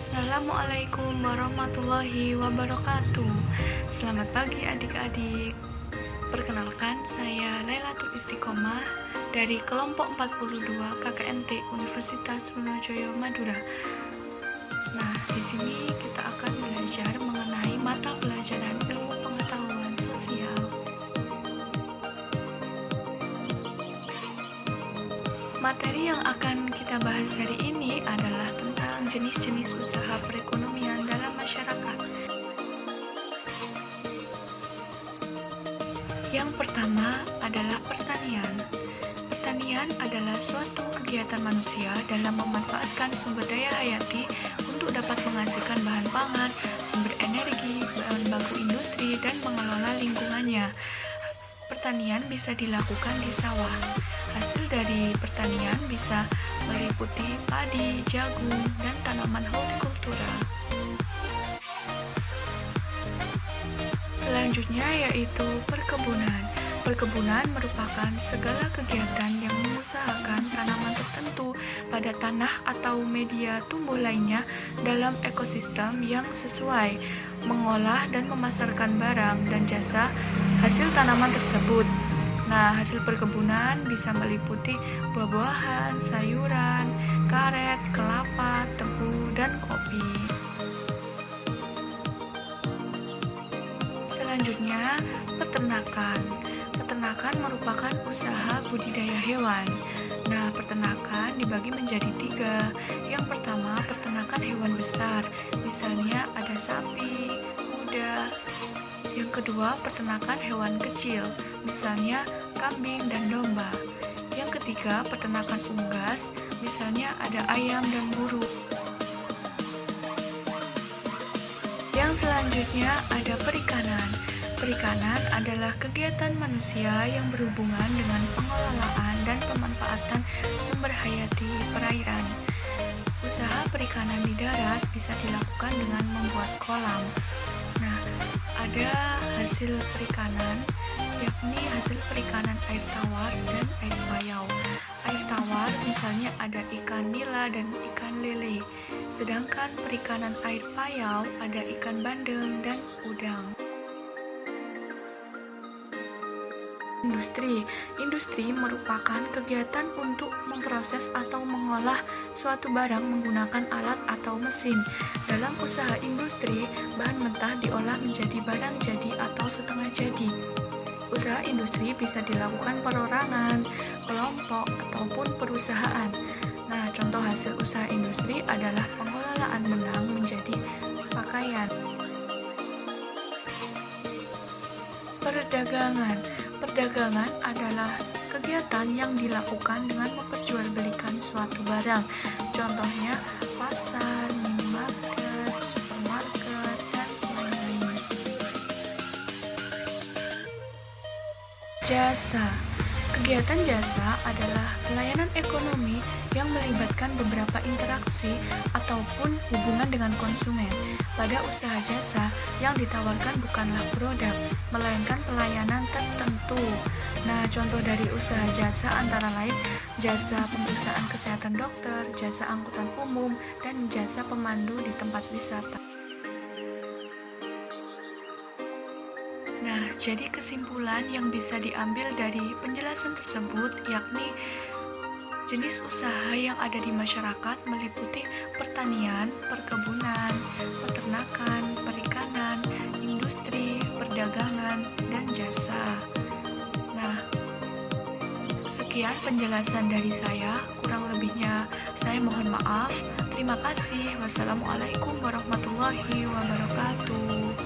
Assalamualaikum warahmatullahi wabarakatuh. Selamat pagi adik-adik. Perkenalkan, saya Lailatul Istiqomah dari kelompok 42 KKNT Universitas Trunojoyo Madura. Nah, di sini kita akan belajar mengenai mata pelajaran ilmu pengetahuan sosial. Materi yang akan kita bahas hari ini adalah tentang jenis-jenis usaha perekonomian dalam masyarakat. Yang pertama adalah pertanian. Pertanian adalah suatu kegiatan manusia dalam memanfaatkan sumber daya hayati untuk dapat menghasilkan bahan pangan, sumber energi, bahan baku industri, dan mengelola lingkungannya. Pertanian bisa dilakukan di sawah. Hasil dari pertanian bisa meliputi padi, jagung, dan tanaman hortikultura. Selanjutnya yaitu perkebunan. Perkebunan merupakan segala kegiatan yang mengusahakan tanaman tertentu pada tanah atau media tumbuh lainnya dalam ekosistem yang sesuai, mengolah dan memasarkan barang dan jasa hasil tanaman tersebut. Nah, hasil perkebunan bisa meliputi buah-buahan, sayuran, karet, kelapa, tebu, dan kopi. Selanjutnya, peternakan. Peternakan merupakan usaha budidaya hewan. Nah, peternakan dibagi menjadi 3. Yang pertama, peternakan hewan besar. Misalnya ada sapi, kuda. Yang kedua, peternakan hewan kecil, misalnya kambing dan domba. Yang ketiga, peternakan unggas, misalnya ada ayam dan burung. Yang selanjutnya ada perikanan. Perikanan adalah kegiatan manusia yang berhubungan dengan pengelolaan dan pemanfaatan sumber hayati perairan. Usaha perikanan di darat bisa dilakukan dengan membuat kolam. Nah, ada hasil perikanan, yakni hasil perikanan air tawar dan air payau. Air tawar misalnya ada ikan nila dan ikan lele, sedangkan perikanan air payau ada ikan bandeng dan udang. Industri merupakan kegiatan untuk memproses atau mengolah suatu barang menggunakan alat atau mesin. Dalam usaha industri, bahan mentah diolah menjadi barang jadi atau setengah jadi. Usaha industri bisa dilakukan perorangan, kelompok, ataupun perusahaan. Nah, contoh hasil usaha industri adalah pengelolaan benang menjadi pakaian. Perdagangan adalah kegiatan yang dilakukan dengan memperjualbelikan suatu barang. Contohnya pasar, minimarket, supermarket, dan lain-lain. Jasa. Kegiatan jasa adalah pelayanan ekonomi yang melibatkan beberapa interaksi ataupun hubungan dengan konsumen. Pada usaha jasa, yang ditawarkan bukanlah produk, melainkan pelayanan tertentu. Nah, contoh dari usaha jasa antara lain jasa pemeriksaan kesehatan dokter, jasa angkutan umum, dan jasa pemandu di tempat wisata. Nah, jadi kesimpulan yang bisa diambil dari penjelasan tersebut yakni jenis usaha yang ada di masyarakat meliputi pertanian, perkebunan, peternakan, perikanan, industri, perdagangan, dan jasa. Nah, sekian penjelasan dari saya, kurang lebihnya saya mohon maaf. Terima kasih. Wassalamualaikum warahmatullahi wabarakatuh.